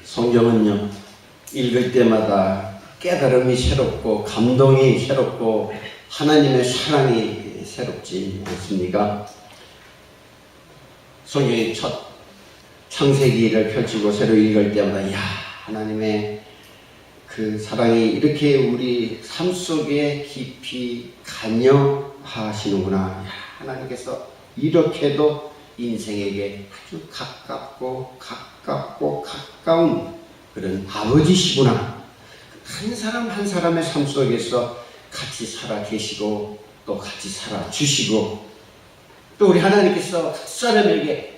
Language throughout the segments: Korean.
성경은요, 읽을 때마다 깨달음이 새롭고 감동이 새롭고 하나님의 사랑이 새롭지 않습니까? 성경의 첫 창세기를 펼치고 새로 읽을 때마다 하나님의 그 사랑이 이렇게 우리 삶 속에 깊이 관여하시는구나. 하나님께서 이렇게도 인생에게 아주 가까운 그런 아버지시구나. 한 사람 한 사람의 삶 속에서 같이 살아 계시고 또 같이 살아 주시고 또 우리 하나님께서 각 사람에게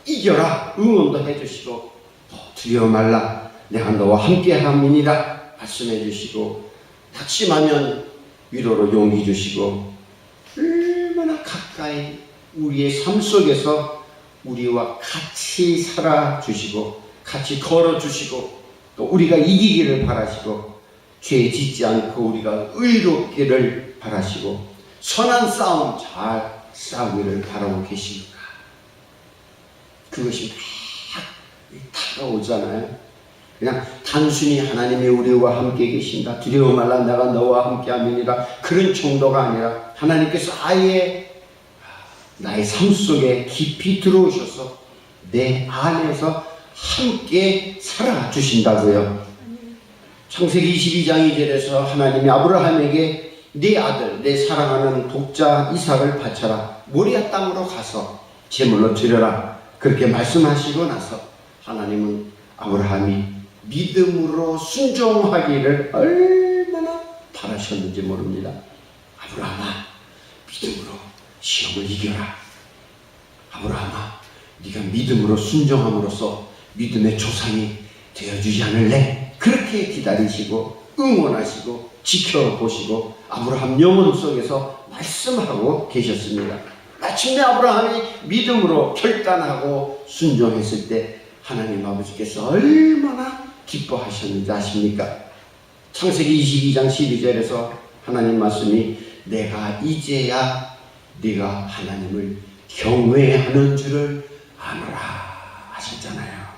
이겨라 응원도 해주시고 또 두려워 말라 내가 너와 함께함이니라 말씀해 주시고 낙심하면 위로로 용기 주시고 얼마나 가까이 우리의 삶 속에서 우리와 같이 살아주시고 같이 걸어주시고 또 우리가 이기기를 바라시고 죄 짓지 않고 우리가 의롭기를 바라시고 선한 싸움 잘 싸우기를 바라고 계십니까? 그것이 막 다가오잖아요. 그냥 단순히 하나님이 우리와 함께 계신다. 두려워 말라 내가 너와 함께 함이니라. 그런 정도가 아니라 하나님께서 아예 나의 삶 속에 깊이 들어오셔서 내 안에서 함께 살아주신다고요. 창세기 22장 2절에서 하나님이 아브라함에게 네 아들, 내 사랑하는 독자 이삭을 바쳐라. 모리아 땅으로 가서 제물로 드려라. 그렇게 말씀하시고 나서 하나님은 아브라함이 믿음으로 순종하기를 얼마나 바라셨는지 모릅니다. 아브라함아, 믿음으로 시험을 이겨라. 아브라함아, 네가 믿음으로 순종함으로써 믿음의 조상이 되어주지 않을래? 그렇게 기다리시고 응원하시고 지켜보시고 아브라함 영혼 속에서 말씀하고 계셨습니다. 마침내 아브라함이 믿음으로 결단하고 순종했을 때 하나님 아버지께서 얼마나 기뻐하셨는지 아십니까? 창세기 22장 12절에서 하나님 말씀이 내가 이제야 네가 하나님을 경외하는 줄을 아노라 하셨잖아요.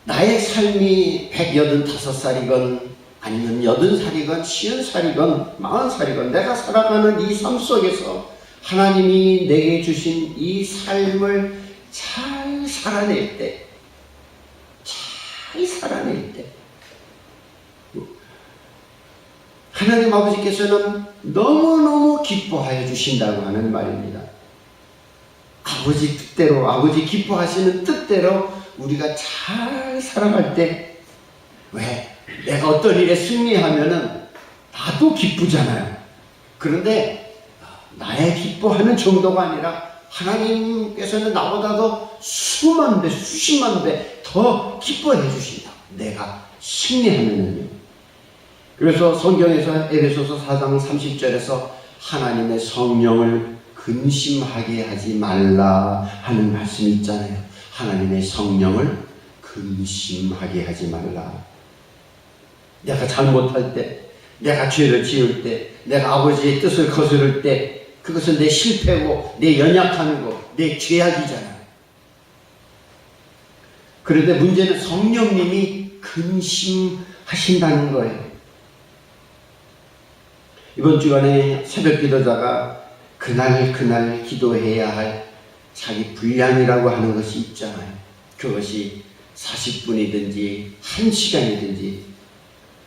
나의 삶이 185살이건 아니면 80살이건 50살이건 40살이건 내가 살아가는 이 삶 속에서 하나님이 내게 주신 이 삶을 잘 살아낼 때 하나님 아버지께서는 너무너무 기뻐하여 주신다고 하는 말입니다. 아버지 뜻대로, 아버지 기뻐하시는 뜻대로 우리가 잘 살아갈 때, 왜? 내가 어떤 일에 승리하면은 나도 기쁘잖아요. 그런데 나의 기뻐하는 정도가 아니라 하나님께서는 나보다도 수만 배, 수십만 배 더 기뻐해 주신다. 내가 승리하면은요. 그래서 성경에서 에베소서 4장 30절에서 하나님의 성령을 근심하게 하지 말라 하는 말씀이 있잖아요. 하나님의 성령을 근심하게 하지 말라. 내가 잘못할 때, 내가 죄를 지을 때, 내가 아버지의 뜻을 거스를 때 그것은 내 실패고 내 연약함이고 내 죄악이잖아요. 그런데 문제는 성령님이 근심하신다는 거예요. 이번 주간에 새벽 기도자가 그날 기도해야 할 자기 분량이라고 하는 것이 있잖아요. 그것이 40분이든지 1시간이든지.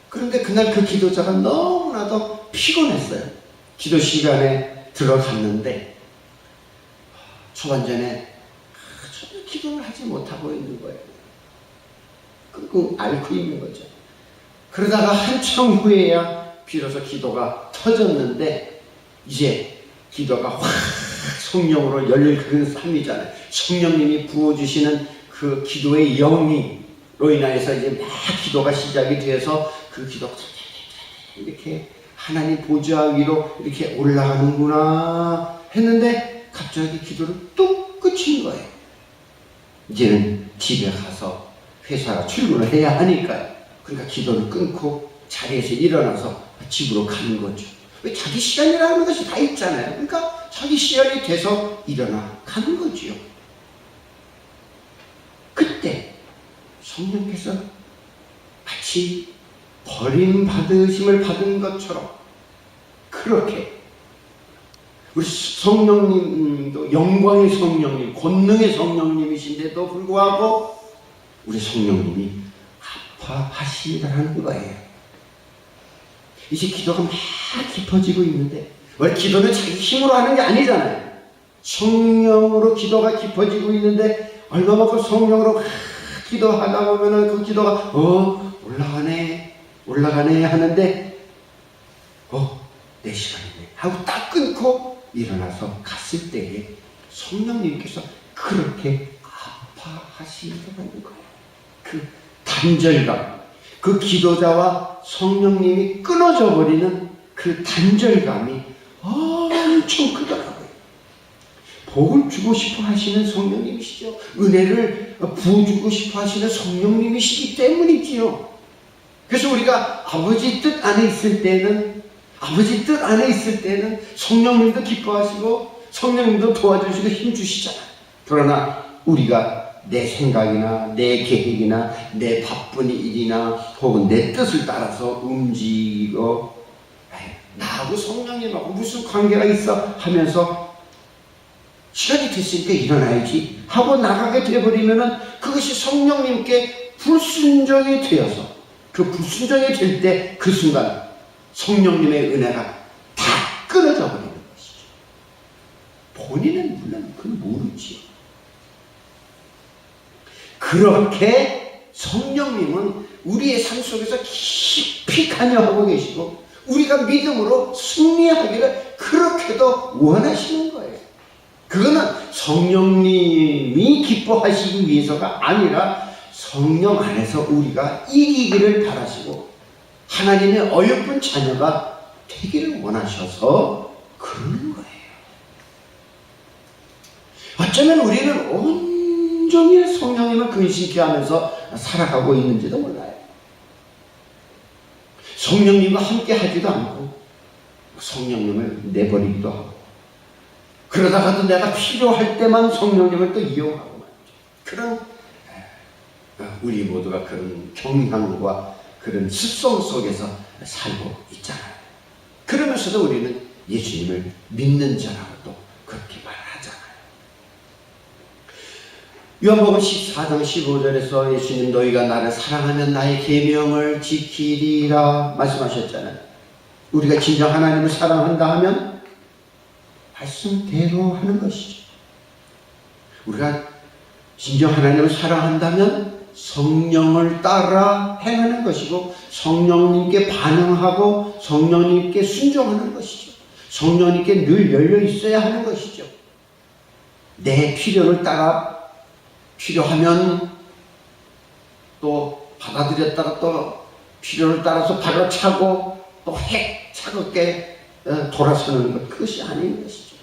그런데 그날 그 기도자가 너무나도 피곤했어요. 기도 시간에 들어갔는데 초반전에 전혀 기도를 하지 못하고 있는 거예요. 끙끙 앓고 있는 거죠. 그러다가 한참 후에야 비로소 기도가 터졌는데 이제 기도가 확 성령으로 열릴 그런 삶이잖아요. 성령님이 부어주시는 그 기도의 영으로 인하여서 이제 막 기도가 시작이 되어서 그 기도가 이렇게 하나님 보좌 위로 이렇게 올라가는구나 했는데 갑자기 기도를 뚝 끝인 거예요. 이제는 집에 가서 회사 출근을 해야 하니까요. 그러니까 기도를 끊고 자리에서 일어나서 집으로 가는 거죠. 왜 자기 시간이라는 것이 다 있잖아요. 그러니까 자기 시간이 돼서 일어나 가는 거지요. 그때 성령께서 마치 버림받으심을 받은 것처럼 그렇게 우리 성령님도 영광의 성령님, 권능의 성령님이신데도 불구하고 우리 성령님이 아파하시다는 거예요. 이제 기도가 막 깊어지고 있는데, 원래 기도는 자기 힘으로 하는 게 아니잖아요. 성령으로 기도가 깊어지고 있는데 얼마만큼 성령으로 기도하다 보면은 그 기도가 올라가네 하는데 내 시간이네 하고 딱 끊고 일어나서 갔을 때에 성령님께서 그렇게 아파하시더라는 거예요. 그 단절감, 그 기도자와 성령님이 끊어져 버리는 그 단절감이 엄청 크더라고요. 복을 주고 싶어 하시는 성령님이시죠. 은혜를 부어주고 싶어 하시는 성령님이시기 때문이지요. 그래서 우리가 아버지 뜻 안에 있을 때는 성령님도 기뻐하시고 성령님도 도와주시고 힘주시잖아요. 그러나 우리가 내 생각이나 내 계획이나 내 바쁜 일이나 혹은 내 뜻을 따라서 움직이고 나하고 성령님하고 무슨 관계가 있어 하면서 시간이 됐으니까 일어나야지 하고 나가게 되어버리면은 그것이 성령님께 불순종이 되어서 그 불순종이 될 때 그 순간 성령님의 은혜가 다 끊어져 버리는 것이죠. 본인은 물론 그걸 모르지요. 그렇게 성령님은 우리의 삶 속에서 깊이 관여하고 계시고 우리가 믿음으로 승리하기를 그렇게도 원하시는 거예요. 그거는 성령님이 기뻐하시기 위해서가 아니라 성령 안에서 우리가 이기기를 바라시고 하나님의 어여쁜 자녀가 되기를 원하셔서 그러는 거예요. 어쩌면 우리는 온종일 성령님을 근심케 하면서 살아가고 있는지도 몰라요. 성령님과 함께 하지도 않고 성령님을 내버리기도 하고 그러다가도 내가 필요할 때만 성령님을 또 이용하고 말이죠. 그런 우리 모두가 그런 경향과 그런 습성 속에서 살고 있잖아요. 그러면서도 우리는 예수님을 믿는 자라고도 그렇게 말하잖아요. 요한복음 14장 15절에서 예수님 너희가 나를 사랑하면 나의 계명을 지키리라 말씀하셨잖아요. 우리가 진정 하나님을 사랑한다 하면 말씀대로 하는 것이죠. 우리가 진정 하나님을 사랑한다면 성령을 따라 행하는 것이고 성령님께 반응하고 성령님께 순종하는 것이죠. 성령님께 늘 열려 있어야 하는 것이죠. 내 필요를 따라 필요하면 또 받아들였다가 또 필요를 따라서 바로 차고 또 차갑게 돌아서는 것, 그것이 아닌 것이죠.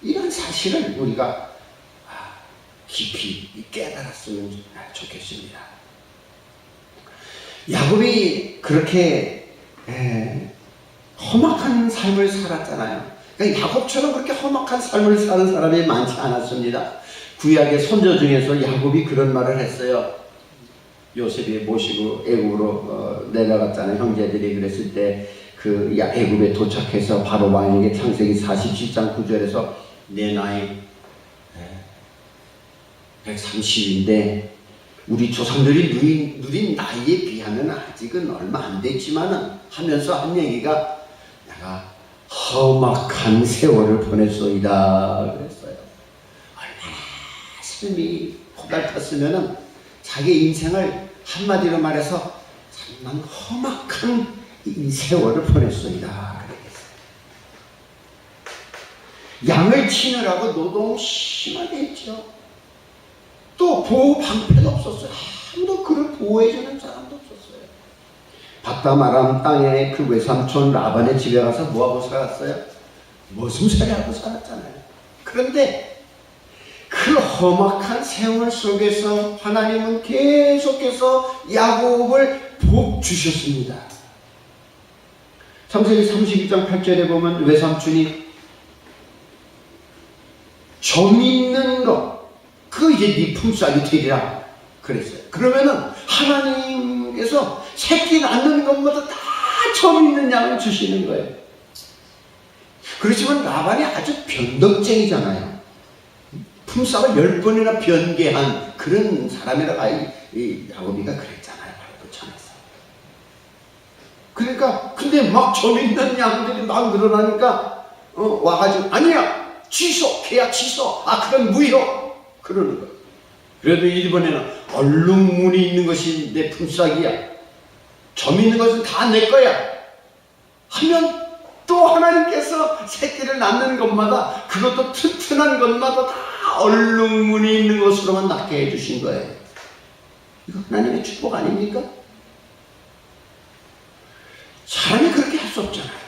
이런 사실을 우리가 깊이 깨달았으면 좋겠습니다. 야곱이 그렇게 험악한 삶을 살았잖아요. 그러니까 야곱처럼 그렇게 험악한 삶을 사는 사람이 많지 않았습니다. 구약의 선조 중에서 야곱이 그런 말을 했어요. 요셉이 모시고 애굽으로 내려갔잖아요. 형제들이 그랬을 때 그 애굽에 도착해서 바로 왕에게 창세기 47장 9절에서 내 나이 130인데 우리 조상들이 누린 나이에 비하면 아직은 얼마 안 됐지만은 하면서 한 얘기가 내가 험악한 세월을 보냈소이다 그랬어요. 얼마나 삶이 고달팠으면은 자기 인생을 한마디로 말해서 정말 험악한 이 세월을 보냈소이다 그랬어요. 양을 치느라고 노동 심하게 했죠. 또 보호 방패도 없었어요. 아무도 그를 보호해주는 사람도 없었어요. 바담 아람 땅에 그 외삼촌 라반의 집에 가서 뭐하고 살았어요? 머슴살이 하고 살았잖아요. 그런데 그 험악한 세월 속에서 하나님은 계속해서 야곱을 복 주셨습니다. 창세기 32장 8절에 보면 외삼촌이 점 있는 것, 그거 이제 네 품삯이 되리라 그랬어요. 그러면은 하나님께서 새끼 낳는 것마다 다 점 있는 양을 주시는 거예요. 그렇지만 라반이 아주 변덕쟁이잖아요. 품삯을 10번이나 변개한 그런 사람이라고 이 야곱이가 그랬잖아요. 바로 전에서. 그러니까 근데 막 점 있는 양들이 막 늘어나니까 와가지고 아니야 취소 계약 취소 그건 무효 그러는 거예요. 그래도 일본에는 얼룩무늬 있는 것이 내 품삯이야. 점 있는 것은 다 내 거야 하면 또 하나님께서 새끼를 낳는 것마다 그것도 튼튼한 것마다 다 얼룩무늬 있는 것으로만 낳게 해주신 거예요. 이거 하나님의 축복 아닙니까? 사람이 그렇게 할 수 없잖아요.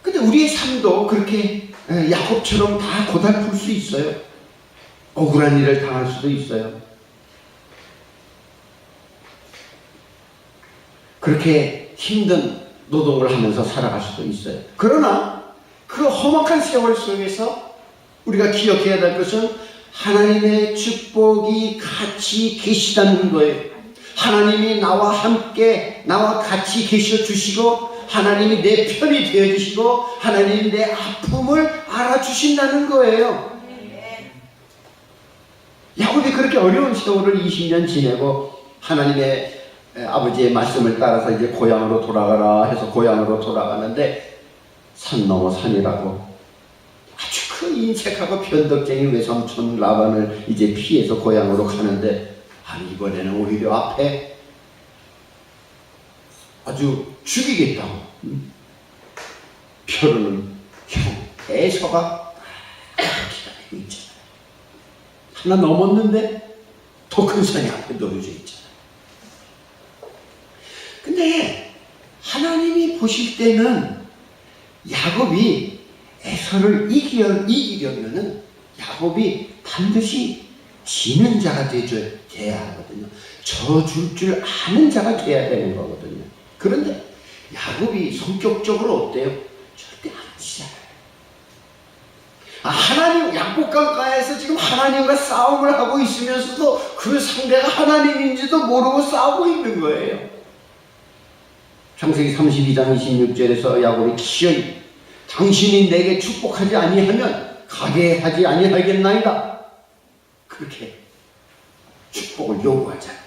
근데 우리의 삶도 그렇게 야곱처럼 다 고달플 수 있어요. 억울한 일을 당할 수도 있어요. 그렇게 힘든 노동을 하면서 살아갈 수도 있어요. 그러나 그 험악한 세월 속에서 우리가 기억해야 될 것은 하나님의 축복이 같이 계시다는 거예요. 하나님이 나와 함께 나와 같이 계셔 주시고 하나님이 내 편이 되어 주시고 하나님이 내 아픔을 알아주신다는 거예요. 야곱이 그렇게 어려운 세월을 20년 지내고 하나님의 아버지의 말씀을 따라서 이제 고향으로 돌아가라 해서 고향으로 돌아가는데 산 넘어 산이라고 아주 큰 인색하고 변덕쟁이 외삼촌 라반을 이제 피해서 고향으로 가는데 이번에는 오히려 앞에 아주 죽이겠다고 표르는 형 에서가 기다리고 있잖아요. 하나 넘었는데 더 큰 산이 앞에 놓여져 있잖아요. 근데 하나님이 보실 때는 야곱이 에서를 이기려면은 야곱이 반드시 지는 자가 돼야 하거든요. 져줄 줄 아는 자가 돼야 되는 거거든요. 그런데 야곱이 성격적으로 어때요? 절대 안 지잖아요. 하나님 약복강가에서 지금 하나님과 싸움을 하고 있으면서도 그 상대가 하나님인지도 모르고 싸우고 있는 거예요. 창세기 32장 26절에서 야곱이 기어이 당신이 내게 축복하지 아니하면 가게 하지 아니하겠나이다. 그렇게 축복을 요구하잖아요.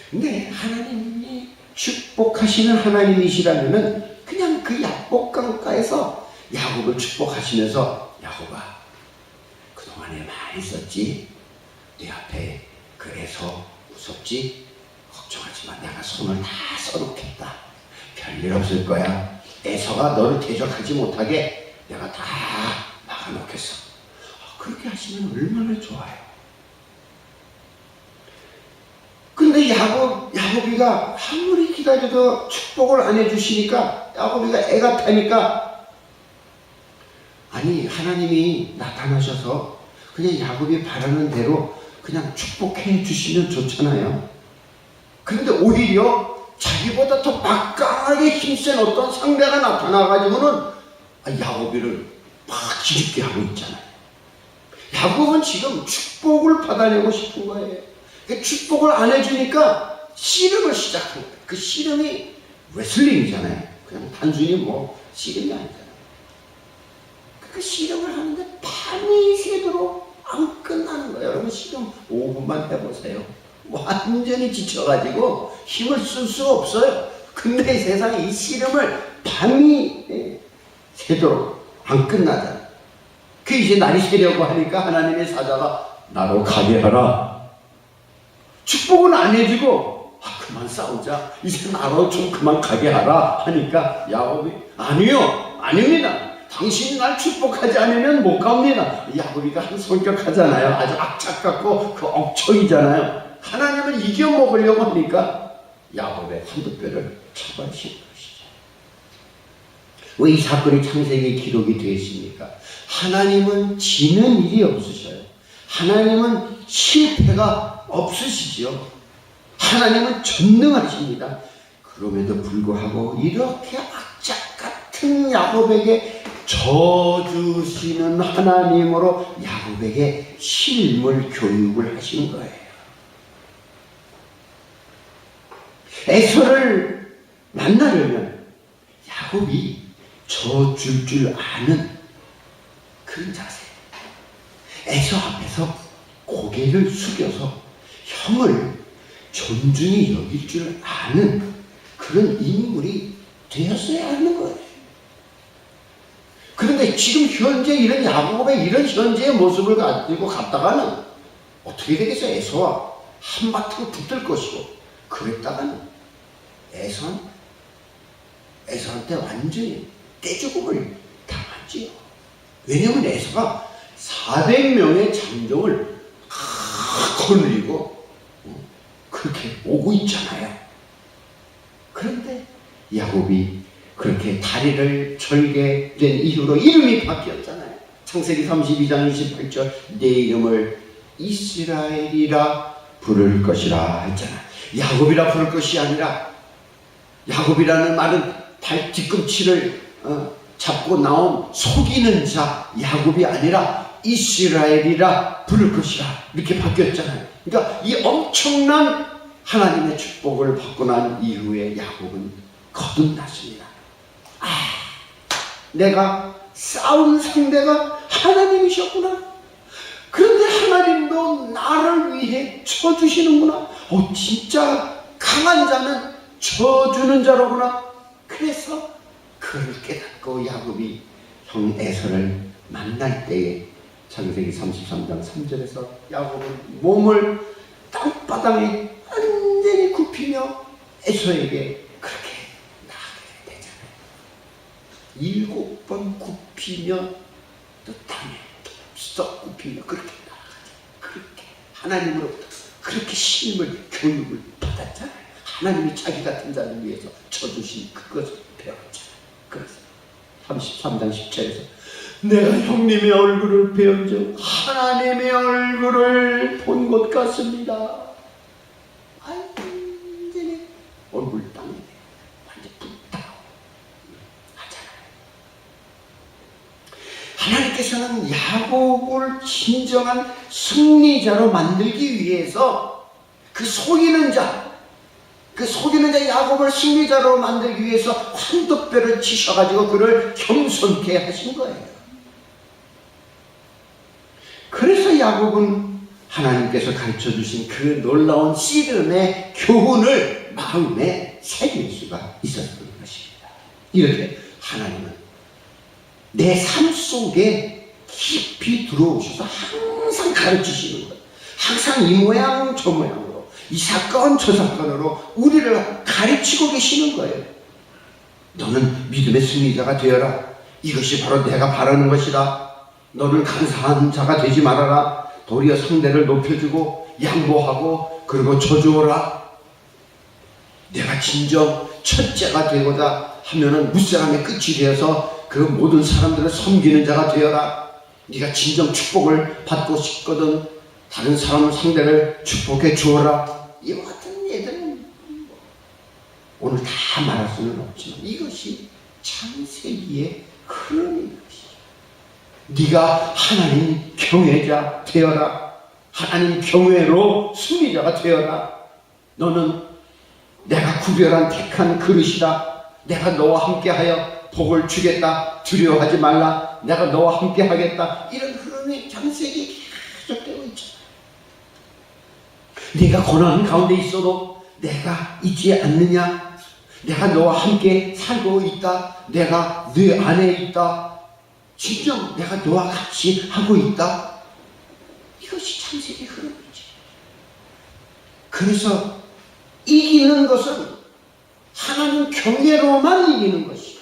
근데 하나님이 축복하시는 하나님이시라면은 그냥 그 약복강가에서 야곱을 축복하시면서 야곱아 그동안에 많이 썼지? 네 앞에 그래서 무섭지? 걱정하지 마. 내가 손을 다 써놓겠다. 별일 없을 거야. 에서가 너를 대적하지 못하게 내가 다 막아놓겠어. 그렇게 하시면 얼마나 좋아요. 근데 야곱이가 아무리 기다려도 축복을 안 해주시니까 야곱이가 애가 타니까 아니 하나님이 나타나셔서 그냥 야곱이 바라는 대로 그냥 축복해 주시면 좋잖아요. 그런데 오히려 자기보다 더 막강하게 힘센 어떤 상대가 나타나가지고는 야곱이를 막 기죽게 하고 있잖아요. 야곱은 지금 축복을 받아내고 싶은 거예요. 축복을 안 해주니까 씨름을 시작한 거예요. 그 씨름이 레슬링이잖아요. 그냥 단순히 뭐 씨름이 아니잖아요. 그 씨름을 하는데 밤이 새도록 안 끝나는 거예요. 여러분 씨름 5분만 해보세요. 완전히 지쳐가지고 힘을 쓸 수가 없어요. 근데 세상에 이 씨름을 밤이 새도록 안 끝나잖아요. 그 이제 날이 새려고 하니까 하나님의 사자가 나로 가게 하라. 축복은 안 해주고 그만 싸우자. 이제 나로 좀 그만 가게 하라 하니까 야곱이 아니요 아닙니다. 당신이 날 축복하지 않으면 못 갑니다. 야곱이가 한 성격하잖아요. 아주 악착 같고 그 억척이잖아요. 하나님을 이겨먹으려고 하니까 야곱의 한두 뼈를 쳐버리신 것이죠. 왜 이 사건이 창세기에 기록이 되어 있습니까? 하나님은 지는 일이 없으셔요. 하나님은 실패가 없으시죠. 하나님은 전능하십니다. 그럼에도 불구하고 이렇게 악착 같은 야곱에게 저주시는 하나님으로 야곱에게 실물 교육을 하신 거예요. 에서를 만나려면 야곱이 져줄 줄 아는 그런 자세. 에서 앞에서 고개를 숙여서 형을 존중히 여길 줄 아는 그런 인물이 되었어야 하는 거예요. 그런데 지금 현재 이런 야곱의 이런 현재의 모습을 가지고 갔다가는 어떻게 되겠어요? 에서와 한바탕 붙을 것이고, 그랬다가는 에서한테 완전히 떼죽음을 당하지요. 왜냐하면 에서가 400명의 장정을 거느리고 그렇게 오고 있잖아요. 그런데 야곱이 그렇게 다리를 절게 된 이후로 이름이 바뀌었잖아요. 창세기 32장 28절 내 이름을 이스라엘이라 부를 것이라 했잖아요. 야곱이라 부를 것이 아니라, 야곱이라는 말은 발 뒤꿈치를 잡고 나온 속이는 자 야곱이 아니라 이스라엘이라 부를 것이라 이렇게 바뀌었잖아요. 그러니까 이 엄청난 하나님의 축복을 받고 난 이후에 야곱은 거듭났습니다. 내가 싸운 상대가 하나님이셨구나. 그런데 하나님도 나를 위해 쳐주시는구나. 진짜 강한 자는 쳐주는 자로구나. 그래서 그를 깨닫고 야곱이 형 에서를 만날 때에 창세기 33장 3절에서 야곱은 몸을 땅바닥에 완전히 굽히며 에서에게 그렇게 나아가게 되잖아요. 7번 굽히며 또 땅에 썩 굽히며 그렇게 나아가죠. 그렇게 하나님으로부터 그렇게 신임을 교육을 받았잖아요. 하나님이 자기 같은 자를 위해서 쳐주신 그것을 배웠잖아요. 그래서 33장 10절에서 내가 형님의 얼굴을 배운즉 하나님의 얼굴을 본 것 같습니다. 완전히 얼굴 땅에 완전 불타고 하잖아요. 하나님께서는 야곱을 진정한 승리자로 만들기 위해서 그 속이는 자 야곱을 승리자로 만들기 위해서 환도뼈를 치셔가지고 그를 겸손케 하신 거예요. 그래서 야곱은 하나님께서 가르쳐주신 그 놀라운 씨름의 교훈을 마음에 새길 수가 있었던 것입니다. 이렇게 하나님은 내 삶 속에 깊이 들어오셔서 항상 가르치시는 거예요. 항상 이 모양 저 모양으로, 이 사건 저 사건으로 우리를 가르치고 계시는 거예요. 너는 믿음의 승리자가 되어라. 이것이 바로 내가 바라는 것이다. 너는 간사한 자가 되지 말아라. 도리어 상대를 높여주고 양보하고 그리고 저주어라. 내가 진정 첫째가 되고자 하면은 무사람의 끝이 되어서 그 모든 사람들을 섬기는 자가 되어라. 네가 진정 축복을 받고 싶거든 다른 사람 상대를 축복해 주어라. 이와 같은 예들은 오늘 다 말할 수는 없지만 이것이 창세기의 흐름인 것이죠. 네가 하나님 경외자 되어라. 하나님 경외로 승리자가 되어라. 너는 내가 구별한 택한 그릇이다. 내가 너와 함께하여 복을 주겠다. 두려워하지 말라. 내가 너와 함께하겠다. 이런 흐름이 창세기에 계속되고 있잖아. 네가 고난 가운데 있어도 내가 있지 않느냐? 내가 너와 함께 살고 있다. 내가 네 안에 있다. 진정 내가 너와 같이 하고 있다. 이것이 창세기 흐름이지. 그래서 이기는 것은 하나님 경외로만 이기는 것이에요.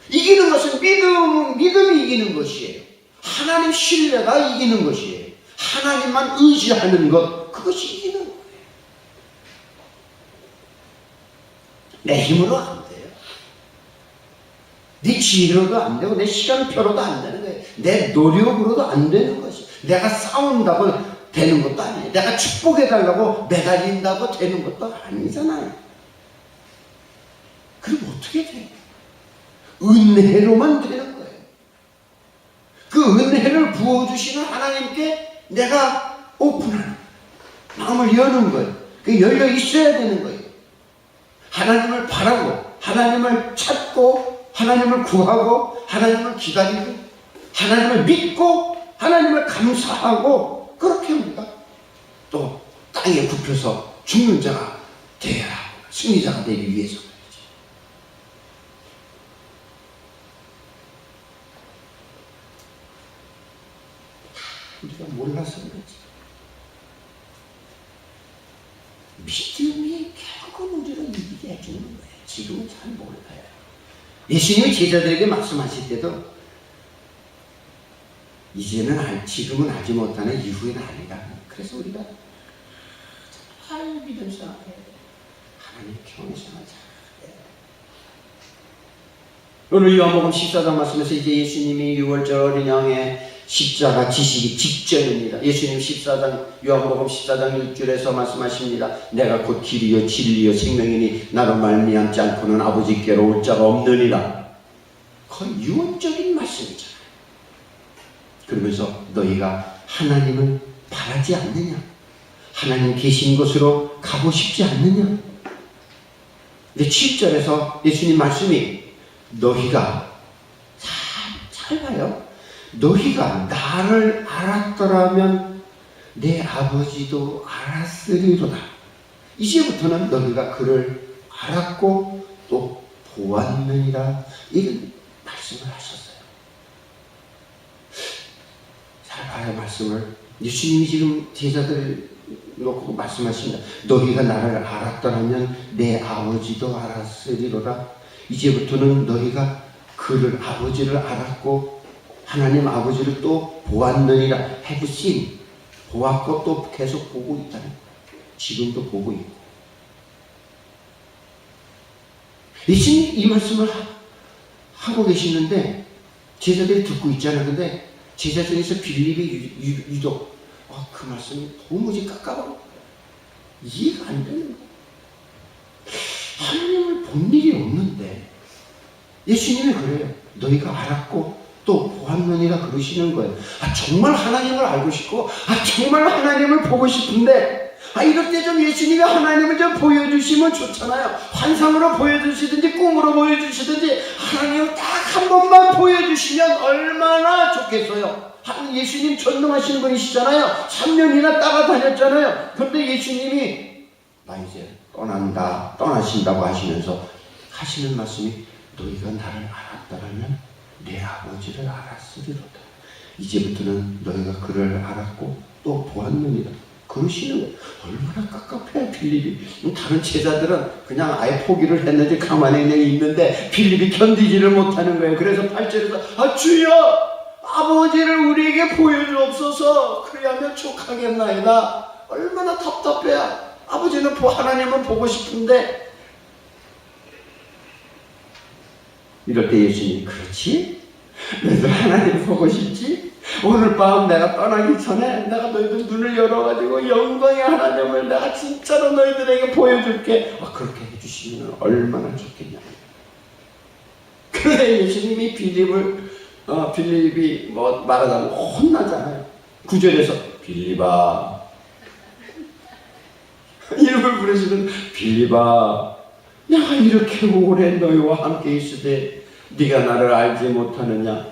이기는 것은 믿음이 이기는 것이에요. 하나님 신뢰가 이기는 것이에요. 하나님만 의지하는 것, 그것이 이기는 거예요. 내 힘으로 안 돼요. 네 지혜로도 안 되고 내 시간표로도 안 되는 거예요. 내 노력으로도 안 되는 것이. 내가 싸운다고 되는 것도 아니에요. 내가 축복해달라고 매달린다고 되는 것도 아니잖아요. 그럼 어떻게 돼요? 은혜로만 되는 거예요. 그 은혜를 부어주시는 하나님께 내가 오픈하는, 마음을 여는 거예요. 그게 열려 있어야 되는 거예요. 하나님을 바라고, 하나님을 찾고, 하나님을 구하고, 하나님을 기다리고, 하나님을 믿고, 하나님을 감사하고, 그렇게 우리가 또 땅에 굽혀서 죽는 자가 되어야 승리자가 되기 위해서 말이죠. 우리가 몰라서 그렇지. 믿음이 결국 우리를 이기게 해주는 거예요. 지금은 잘 몰라요. 예수님이 제자들에게 말씀하실 때도 지금은 알지 못하는 이후에는 아니라. 그래서 우리가 잘 믿음 생활해야 돼요. 하나님 경외 생활 잘 해야 돼요. 오늘 요한복음 14장 말씀에서 이제 예수님이 6월절 어린 양의 십자가 지시기 직전입니다. 예수님 요한복음 14장 6절에서 말씀하십니다. 내가 곧 길이요 진리요 생명이니 나로 말미암지 않고는 아버지께로 올 자가 없느니라. 거의 유언적인 말씀이잖아요. 그러면서 너희가 하나님을 바라지 않느냐? 하나님 계신 곳으로 가고 싶지 않느냐? 근데 7절에서 예수님 말씀이 너희가 잘 봐요. 너희가 나를 알았더라면 내 아버지도 알았으리로다. 이제부터는 너희가 그를 알았고 또 보았느니라. 이런 말씀을 하셨어요. 잘 봐요, 말씀을. 예수님이 지금 제자들을 놓고 말씀하십니다. 너희가 나를 알았더라면 내 아버지도 알았으리로다. 이제부터는 너희가 그를 아버지를 알았고 하나님 아버지를 또 보았느니라. have seen. 보았고 또 계속 보고 있다는 거예요. 지금도 보고 있고. 예수님이 이 말씀을 하고 계시는데 제자들이 듣고 있잖아요. 근데 제자 중에서 빌립이 유독 그 말씀이 도무지 깝깝하고 이해가 안 되는 거예요. 하나님을 본 일이 없는데 예수님이 그래요. 너희가 알았고 또 보았느니라 그러시는 거예요. 정말 하나님을 알고 싶고 정말 하나님을 보고 싶은데 이럴 때 좀 예수님이 하나님을 좀 보여주시면 좋잖아요. 환상으로 보여주시든지 꿈으로 보여주시든지 하나님을 딱 한 번만 보여주시면 얼마나 좋겠어요. 예수님 전능하시는 분이시잖아요. 3년이나 따라다녔잖아요. 그런데 예수님이 나 이제 떠나신다고 하시면서 하시는 말씀이 너희가 나를 알았다면 내 아버지를 알았으리로다. 이제부터는 너희가 그를 알았고 또 보았느니라. 그러시는 거예요. 얼마나 깝깝해요, 빌립이. 다른 제자들은 그냥 아예 포기를 했는지 가만히 그냥 있는데 빌립이 견디지를 못하는 거예요. 그래서 8절에서 주여 아버지를 우리에게 보여주옵소서. 그래야면 족하겠나이다. 얼마나 답답해요. 아버지는 하나님은 보고 싶은데. 이럴 때 예수님이 그렇지? 너희들 하나님 보고 싶지? 오늘 밤 내가 떠나기 전에 내가 너희들 눈을 열어가지고 영광의 하나님을 내가 진짜로 너희들에게 보여줄게. 그렇게 해주시면 얼마나 좋겠냐. 그런데 예수님이 빌립이 말하자면 혼나잖아요. 9절에서 빌립아 이름을 부르시는 빌립아 내가 이렇게 오래 너희와 함께 있으되 네가 나를 알지 못하느냐?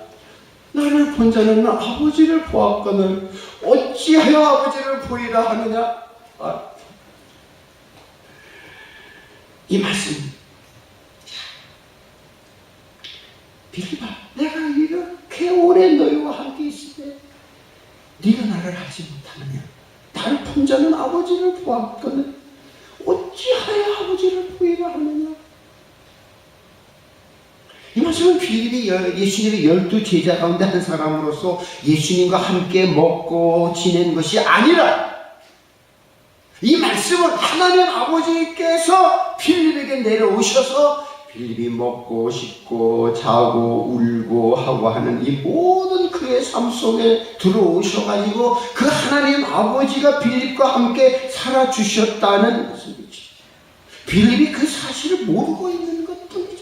나를 본 자는 아버지를 보았거늘 어찌하여 아버지를 보이라 하느냐? 이 말씀. 빌립아 내가 이렇게 오래 너희와 함께 있으되 네가 나를 알지 못하느냐? 나를 본 자는 아버지를 보았거늘 어찌하여 아버지를 보이라 하느냐? 이 말씀은 빌립이 예수님의 12제자 가운데 한 사람으로서 예수님과 함께 먹고 지낸 것이 아니라 이 말씀은 하나님 아버지께서 빌립에게 내려오셔서 빌립이 먹고 씻고 자고 울고 하고 하는 이 모든 그의 삶 속에 들어오셔가지고 그 하나님 아버지가 빌립과 함께 살아주셨다는 것이죠. 빌립이 그 사실을 모르고 있는 것뿐이죠.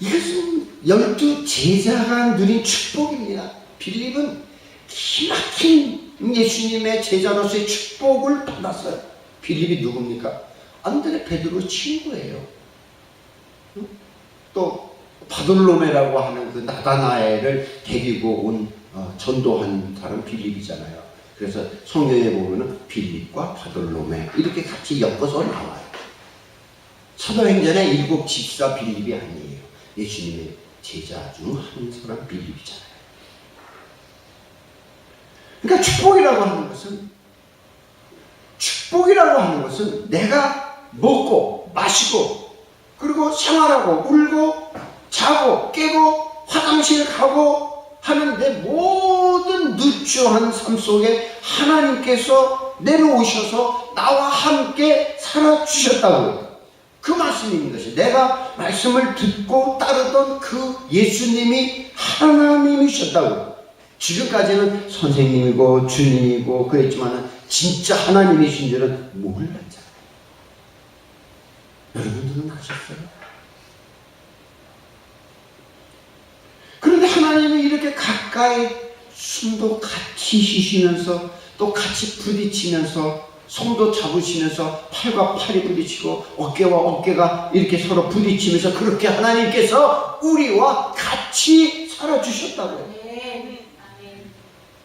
이것은 12 제자가 누린 축복입니다. 빌립은 기막힌 예수님의 제자로서의 축복을 받았어요. 빌립이 누굽니까? 안드레 베드로 친구예요. 또 바돌로메라고 하는 그 나다나엘을 데리고 온 전도한 사람 빌립이잖아요. 그래서 성경에 보면은 빌립과 바돌로메 이렇게 같이 엮어서 나와요. 사도행전의 7 집사 빌립이 아니에요. 예수님의 제자 중 한 사람 빌립이잖아요. 그러니까 축복이라고 하는 것은 내가 먹고 마시고 그리고 생활하고 울고 자고 깨고 화장실 가고 하는 내 모든 누추한 삶 속에 하나님께서 내려오셔서 나와 함께 살아주셨다고요. 그 말씀이 있는 것이 내가 말씀을 듣고 따르던 그 예수님이 하나님이셨다고요. 지금까지는 선생님이고 주님이고 그랬지만 진짜 하나님이신 줄은 몰랐잖아요. 여러분들은 아셨어요? 그런데 하나님이 이렇게 가까이 숨도 같이 쉬시면서 또 같이 부딪히면서 손도 잡으시면서 팔과 팔이 부딪히고 어깨와 어깨가 이렇게 서로 부딪히면서 그렇게 하나님께서 우리와 같이 살아주셨다고요.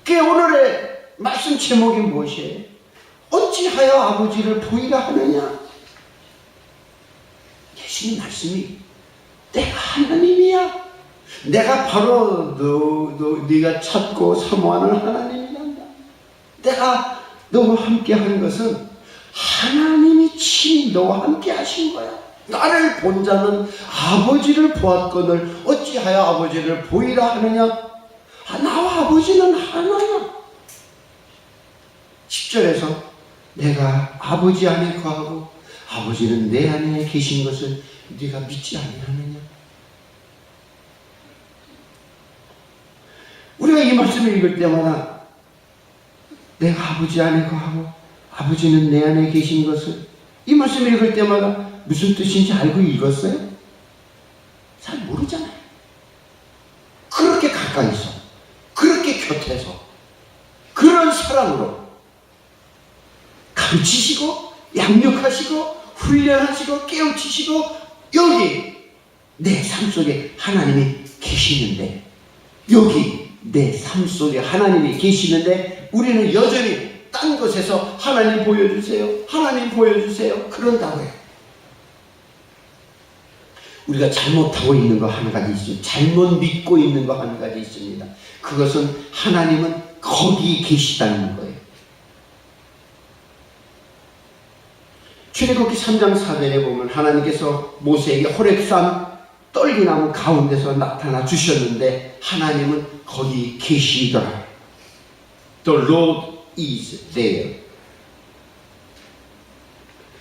그 오늘의 말씀 제목이 무엇이에요? 어찌하여 아버지를 보이라 하느냐? 예수님 말씀이 내가 하나님이야. 내가 바로 네가 찾고 사모하는 하나님이란다. 내가 너와 함께 하는 것은 하나님이 친히 너와 함께 하신 거야. 나를 본 자는 아버지를 보았거늘 어찌하여 아버지를 보이라 하느냐? 나와 아버지는 하나야. 10절에서 내가 아버지 안에 거하고 아버지는 내 안에 계신 것을 네가 믿지 아니하느냐? 우리가 이 말씀을 읽을 때마다 내가 아버지 안에 거하고 아버지는 내 안에 계신 것을 이 말씀을 읽을 때마다 무슨 뜻인지 알고 읽었어요? 잘 모르잖아요. 그렇게 가까이서 그렇게 곁에서 그런 사랑으로 가르치시고 양육하시고 훈련하시고 깨우치시고 여기 내 삶 속에 하나님이 계시는데 여기 내 삶 속에 하나님이 계시는데 우리는 여전히 딴 곳에서 하나님 보여주세요. 하나님 보여주세요. 그런다고요. 우리가 잘못하고 있는 거 한 가지 있습니다. 잘못 믿고 있는 거 한 가지 있습니다. 그것은 하나님은 거기 계시다는 거예요. 출애굽기 3장 4절에 보면 하나님께서 모세에게 호렙산 떨기나무 가운데서 나타나 주셨는데 하나님은 거기 계시더라. The Lord is there.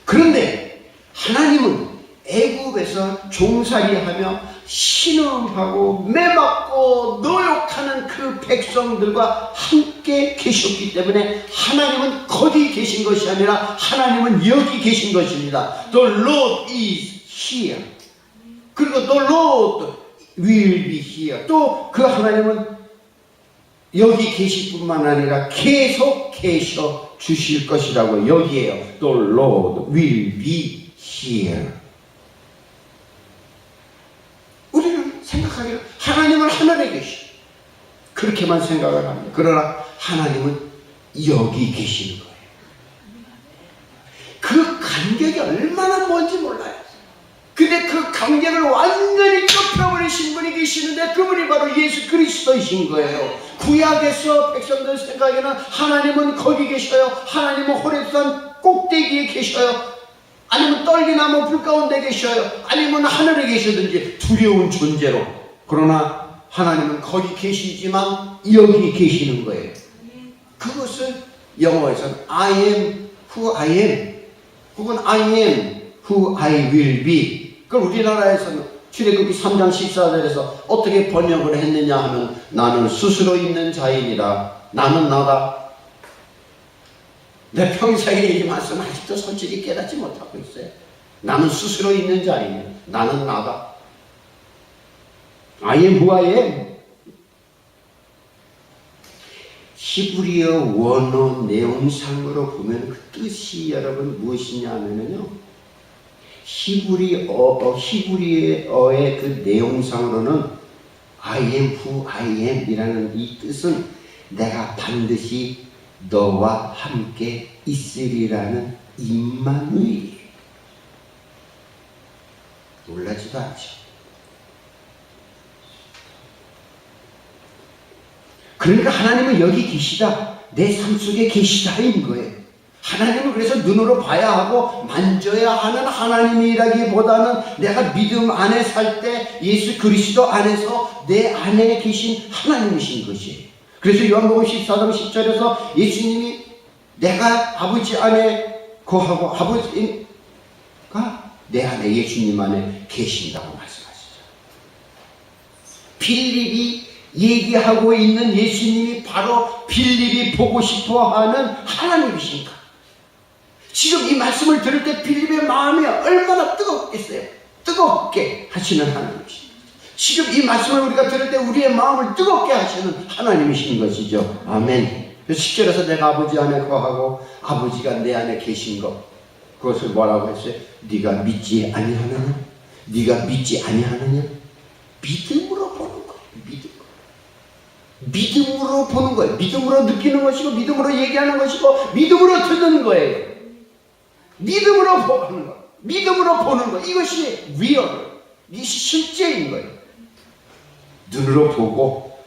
그런데 하나님은 애굽에서 종살이하며 신음하고 매맞고 노역하는 그 백성들과 함께 계셨기 때문에 하나님은 거기 계신 것이 아니라 하나님은 여기 계신 것입니다. The Lord is here. 그리고 The Lord will be here. 또 그 하나님은 여기 계실 뿐만 아니라 계속 계셔 주실 것이라고 여기에요. The Lord will be here. 우리는 생각하기를 하나님은 하늘에 계시 그렇게만 생각을 합니다. 그러나 하나님은 여기 계시는 거예요. 그 간격이 얼마나 먼지 몰라요. 근데 그 간격을 완전히 좁혀버리신 분이 계시는데 그분이 바로 예수 그리스도이신 거예요. 구약에서 백성들 생각에는 하나님은 거기 계셔요. 하나님은 호렙산 꼭대기에 계셔요. 아니면 떨기나무 불 가운데 계셔요. 아니면 하늘에 계시든지 두려운 존재로. 그러나 하나님은 거기 계시지만 여기 계시는 거예요. 그것을 영어에서는 I am who I am 혹은 I am who I will be. 그걸 우리나라에서는 출애굽기 3장 14절에서 어떻게 번역을 했느냐 하면 나는 스스로 있는 자이니라. 나는 나다. 내 평생에 이 말씀 아직도 솔직히 깨닫지 못하고 있어요. 나는 스스로 있는 자이니 나는 나다. I am who I am. 히브리어 원어 내용상으로 보면 그 뜻이 여러분 무엇이냐 하면요, 히브리어의 그 내용상으로는 I am who I am 이라는 이 뜻은 내가 반드시 너와 함께 있으리라는 임마누엘이에요. 놀라지도 않죠. 그러니까 하나님은 여기 계시다, 내 삶 속에 계시다인 거예요. 하나님은 그래서 눈으로 봐야 하고 만져야 하는 하나님이라기보다는 내가 믿음 안에 살 때 예수 그리스도 안에서 내 안에 계신 하나님이신 것이에요. 그래서 요한복음 14장 10절에서 예수님이 내가 아버지 안에 거하고 아버지가 내 안에 예수님 안에 계신다고 말씀하시죠. 빌립이 얘기하고 있는 예수님이 바로 빌립이 보고 싶어하는 하나님이신가? 지금 이 말씀을 들을 때 빌립의 마음이 얼마나 뜨겁겠어요? 뜨겁게 하시는 하나님이십니다. 지금 이 말씀을 우리가 들을 때 우리의 마음을 뜨겁게 하시는 하나님이신 것이죠. 아멘. 10절에서 내가 아버지 안에 거하고 아버지가 내 안에 계신 것, 그것을 뭐라고 했어요? 네가 믿지 아니하느냐? 네가 믿지 아니하느냐? 믿음으로 보는 거예요. 믿음으로 보는 거예요. 믿음으로 느끼는 것이고, 믿음으로 얘기하는 것이고, 믿음으로 듣는 거예요. 믿음으로 보는 거, 믿음으로 보는 거, 이것이 real, 이것이 실제인 거예요. 눈으로 보고,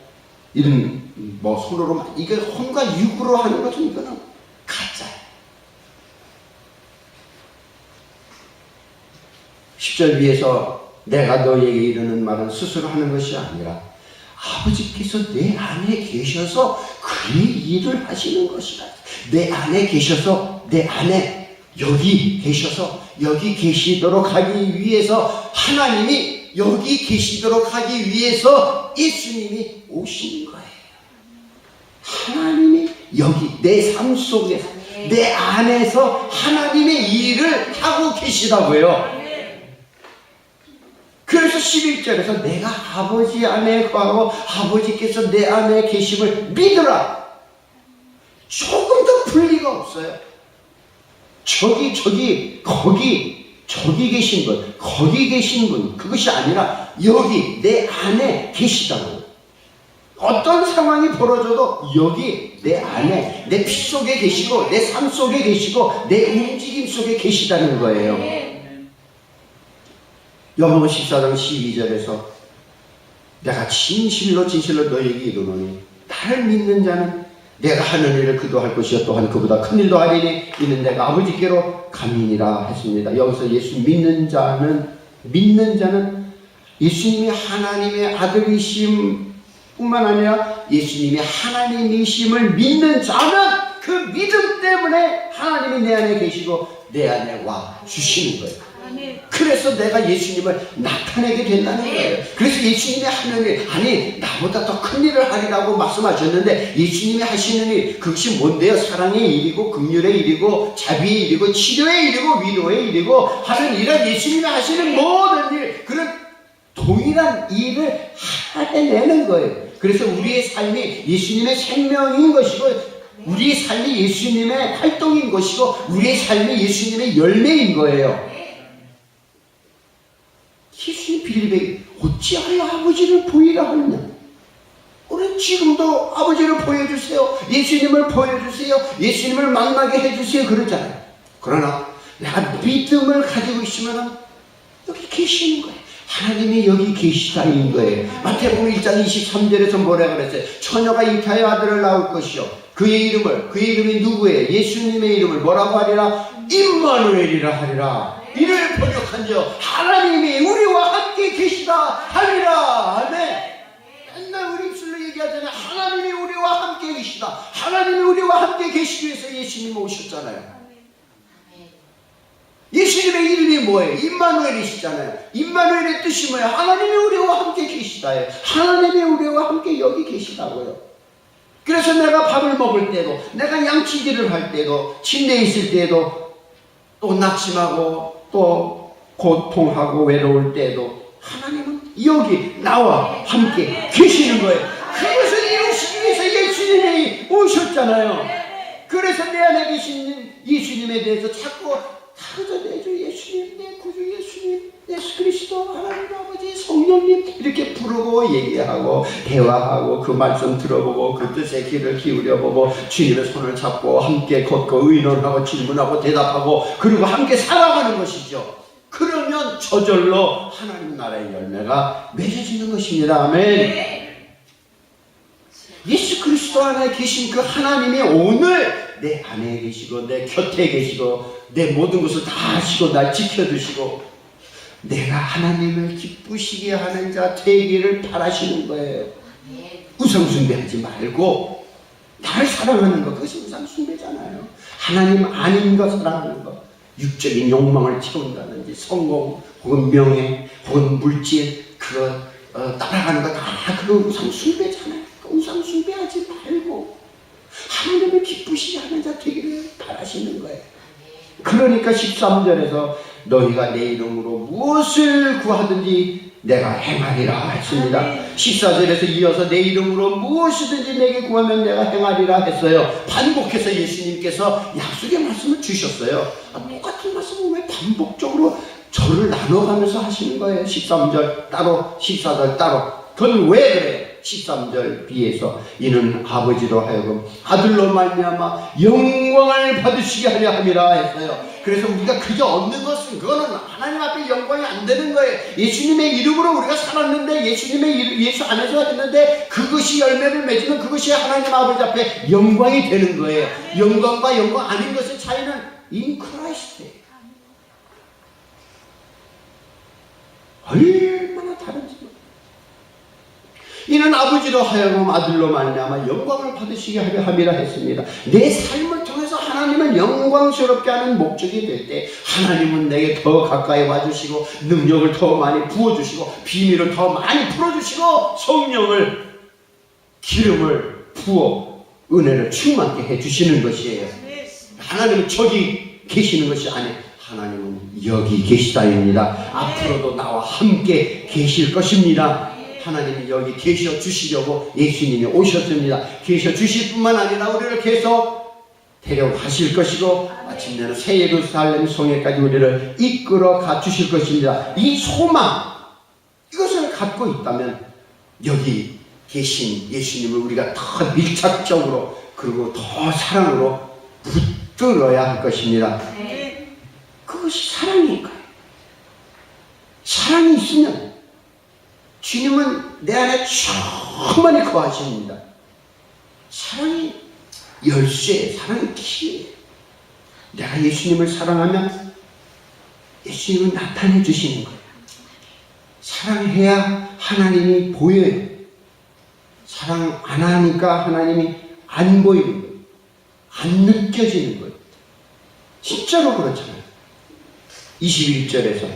이런 손으로, 이게 혼과 육으로 하는 것은 이거는 가짜예요. 10절 위에서 내가 너에게 이르는 말은 스스로 하는 것이 아니라 아버지께서 내 안에 계셔서 그의 일을 하시는 것이다. 내 안에 계셔서, 내 안에 여기 계셔서 여기 계시도록 하기 위해서, 하나님이 여기 계시도록 하기 위해서 예수님이 오신 거예요. 하나님이 여기 내 삶 속에서, 내 안에서 하나님의 일을 하고 계시다고요. 그래서 11절에서 내가 아버지 안에 거하고 아버지께서 내 안에 계심을 믿으라. 조금 더 분리가 없어요. 저기 계신 분, 거기 계신 분, 그것이 아니라 여기 내 안에 계시다고. 어떤 상황이 벌어져도 여기 내 안에, 내 피 속에 계시고, 내 삶 속에 계시고, 내 움직임 속에 계시다는 거예요. 요한복음 14장 12절에서 내가 진실로 너에게 이르노니 나를 믿는 자는 내가 하는 일을 그도 할 것이요 또한 그보다 큰 일도 하리니 이는 내가 아버지께로 감이니라 했습니다. 여기서 예수 믿는 자는 예수님이 하나님의 아들이심 뿐만 아니라 예수님이 하나님이심을 믿는 자는 그 믿음 때문에 하나님이 내 안에 계시고 내 안에 와 주시는 거예요. 그래서 내가 예수님을 나타내게 된다는 거예요. 그래서 예수님이 하는 일, 아니 나보다 더 큰 일을 하리라고 말씀하셨는데 예수님이 하시는 일, 그것이 뭔데요? 사랑의 일이고 긍휼의 일이고 자비의 일이고 치료의 일이고 위로의 일이고 하는 이런 예수님이 하시는 모든 일, 그런 동일한 일을 해내는 거예요. 그래서 우리의 삶이 예수님의 생명인 것이고, 우리의 삶이 예수님의 활동인 것이고, 우리의 삶이 예수님의 열매인 거예요. 예수님 빌립에게 어찌하여 아버지를 보이라 하느냐? 우리 지금도 아버지를 보여주세요. 예수님을 보여주세요. 예수님을 만나게 해주세요. 그러잖아요. 그러나 내가 믿음을 가지고 있으면 여기 계시는 거예요. 하나님이 여기 계시다는 거예요. 마태복음 1장 23절에서 뭐라고 그랬어요? 처녀가 잉태하여 아들을 낳을 것이요 그의 이름이 누구예요? 예수님의 이름을 뭐라고 하리라? 임마누엘이라 하리라. 이를 번역한즉 하나님이 우리와 함께 계시다 하리라. 아멘. 맨날 우리 입술로 얘기하잖아요. 하나님이 우리와 함께 계시다. 하나님이 우리와 함께 계시기 위해서 예수님이 오셨잖아요. 예수님의 이름이 뭐예요? 임마누엘이시잖아요. 임마누엘의 뜻이 뭐예요? 하나님이 우리와 함께 계시다예요. 하나님이 우리와 함께 여기 계시다고요. 그래서 내가 밥을 먹을 때도, 내가 양치기를 할 때도, 침대에 있을 때도, 또 낙심하고 또 고통하고 외로울 때도 하나님은 여기 나와 함께 계시는 거예요. 그것을 이루시기 위해서 예수님이 오셨잖아요. 그래서 내 안에 계신 예수님에 대해서 자꾸 타져내죠. 예수님, 내 구주 예수님, 예수 그리스도, 하나님 아버지, 성령님 이렇게 부르고 얘기하고 대화하고 그 말씀 들어보고 그 뜻에 귀를 기울여보고 주님의 손을 잡고 함께 걷고 의논하고 질문하고 대답하고 그리고 함께 살아가는 것이죠. 그러면 저절로 하나님 나라의 열매가 맺어지는 것입니다. 아멘. 예수 그리스도 안에 계신 그 하나님이 오늘 내 안에 계시고 내 곁에 계시고 내 모든 것을 다 하시고 날 지켜주시고 내가 하나님을 기쁘시게 하는 자 되기를 바라시는 거예요. 우상숭배하지 말고 나를 사랑하는 것, 그것이 우상숭배잖아요. 하나님 아닌 것 사랑하는 것, 육적인 욕망을 채운다든지 성공 혹은 명예 혹은 물질 그거 따라가는 거 다 그거 우상숭배잖아요. 우상숭배하지 말고 하나님을 기쁘시게 하는 자 되기를 바라시는 거예요. 그러니까 13절에서 너희가 내 이름으로 무엇을 구하든지 내가 행하리라 했습니다. 14절에서 이어서 내 이름으로 무엇이든지 내게 구하면 내가 행하리라 했어요. 반복해서 예수님께서 약속의 말씀을 주셨어요. 똑같은 말씀을 왜 반복적으로 절을 나눠가면서 하시는 거예요. 13절 따로 14절 따로. 그건 왜 그래요? 13절 B에서 이는 아버지로 하여금 아들로 말미암아 영광을 받으시게 하려 함이라 했어요. 그래서 우리가 그저 얻는 것은 그거는 하나님 앞에 영광이 안 되는 거예요. 예수님의 이름으로 우리가 살았는데 예수 안에서 했는데 그것이 열매를 맺으면 그것이 하나님 아버지 앞에 영광이 되는 거예요. 영광과 영광 아닌 것의 차이는 in Christ예요. 얼마나 다른지. 이는 아버지로 하여금 아들로 말미암아 영광을 받으시게 하려 함이라 했습니다. 내 삶을 통해서 하나님을 영광스럽게 하는 목적이 될 때 하나님은 내게 더 가까이 와주시고 능력을 더 많이 부어주시고 비밀을 더 많이 풀어주시고 성령을 기름을 부어 은혜를 충만케 해주시는 것이에요. 하나님은 저기 계시는 것이 아니에요. 하나님은 여기 계시다입니다. 앞으로도 나와 함께 계실 것입니다. 하나님이 여기 계셔 주시려고 예수님이 오셨습니다. 계셔 주실 뿐만 아니라 우리를 계속 데려가실 것이고 마침내는 새 예루살렘 성에까지 우리를 이끌어 가 주실 것입니다. 이 소망 이것을 갖고 있다면 여기 계신 예수님을 우리가 더 밀착적으로 그리고 더 사랑으로 붙들어야 할 것입니다. 그것이 사랑인 거예요. 사랑이 있으면 주님은 내 안에 충만히 거하십니다. 사랑이 열쇠, 사랑이 키예요. 내가 예수님을 사랑하면 예수님은 나타내 주시는 거예요. 사랑해야 하나님이 보여요. 사랑 안 하니까 하나님이 안 보이는 거예요. 안 느껴지는 거예요. 진짜로 그렇잖아요. 21절에서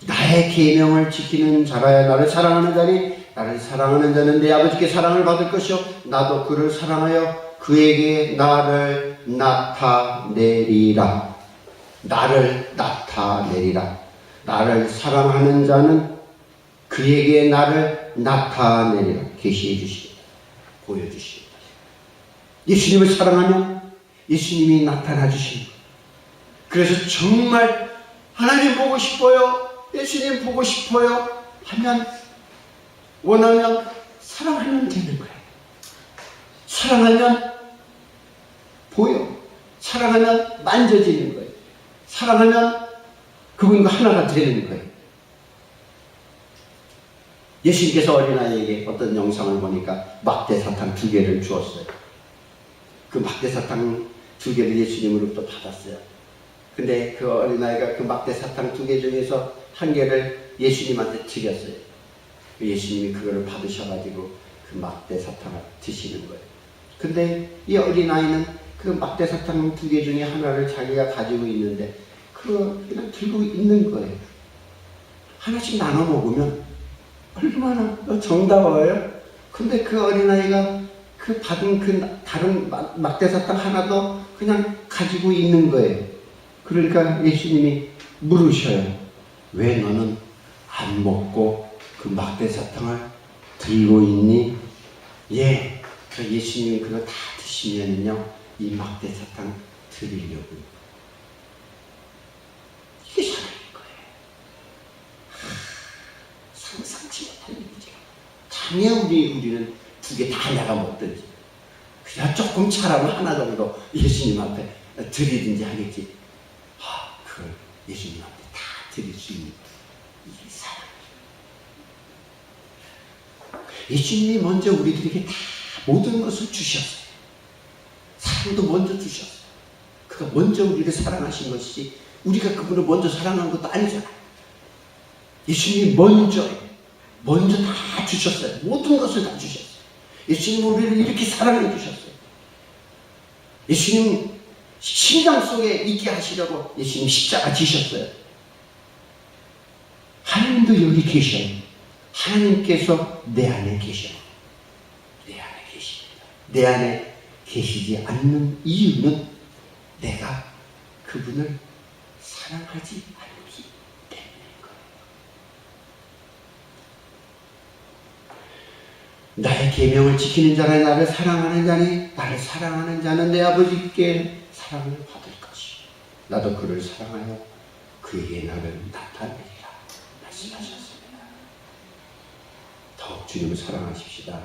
나의 계명을 지키는 자라야 나를 사랑하는 자니 나를 사랑하는 자는 내 아버지께 사랑을 받을 것이요 나도 그를 사랑하여 그에게 나를 나타내리라. 나를 나타내리라. 나를 사랑하는 자는 그에게 나를 나타내리라. 계시해 주시겠다. 보여주시겠다. 예수님을 사랑하면 예수님이 나타나 주십니다. 그래서 정말 하나님 보고 싶어요. 예수님 보고 싶어요. 하면 원하면 사랑하면 되는 거예요. 사랑하면 보여. 사랑하면 만져지는 거예요. 사랑하면 그분과 하나가 되는 거예요. 예수님께서 어린아이에게 어떤 영상을 보니까 막대사탕 2개를 주었어요. 그 막대사탕 2개를 예수님으로부터 받았어요. 근데 그 어린아이가 그 막대사탕 2개 중에서 1개를 예수님한테 드렸어요. 예수님이 그거를 받으셔가지고 그 막대사탕을 드시는 거예요. 근데 이 어린아이는 그 막대사탕 2개 중에 하나를 자기가 가지고 있는데 그거 그냥 들고 있는 거예요. 하나씩 나눠 먹으면 얼마나 정다워요. 근데 그 어린아이가 그 받은 그 다른 막대사탕 하나도 그냥 가지고 있는 거예요. 그러니까 예수님이 물으셔요. 왜 너는 안 먹고 그 막대 사탕을 들고 있니? 예, 그 예수님이 그거 다 드시면은요, 이 막대 사탕 드리려고요. 이게 사랑인 거예요. 상상치 못한 일이죠. 당연히 우리는 두 개 다 내가 먹든지, 그냥 조금 차라고 하나 정도 예수님 앞에 드리든지 하겠지. 그걸 예수님 앞에 다 드릴 수 있는 이게 사랑이에요. 예수님이 먼저 우리들에게 다 모든 것을 주셨어요. 사랑도 먼저 주셨어요. 그가 먼저 우리를 사랑하신 것이지 우리가 그분을 먼저 사랑한 것도 아니잖아요. 예수님이 먼저 다 주셨어요. 모든 것을 다 주셨어요. 예수님 우리를 이렇게 사랑해 주셨어요. 예수님 심장 속에 있게 하시려고 예수님 십자가 지셨어요. 하나님도 여기 계셔요. 하나님께서 내 안에 계셔요. 내 안에 계십니다. 내 안에 계시지 않는 이유는 내가 그분을 사랑하지 않기 때문인 거예요. 나의 계명을 지키는 자는 나를 사랑하는 자니 나를 사랑하는 자는 내 아버지께 사랑을 받을 것이요 나도 그를 사랑하여 그에게 나를 나타내리라 말씀하셨습니다. 더욱 주님을 사랑하십시다.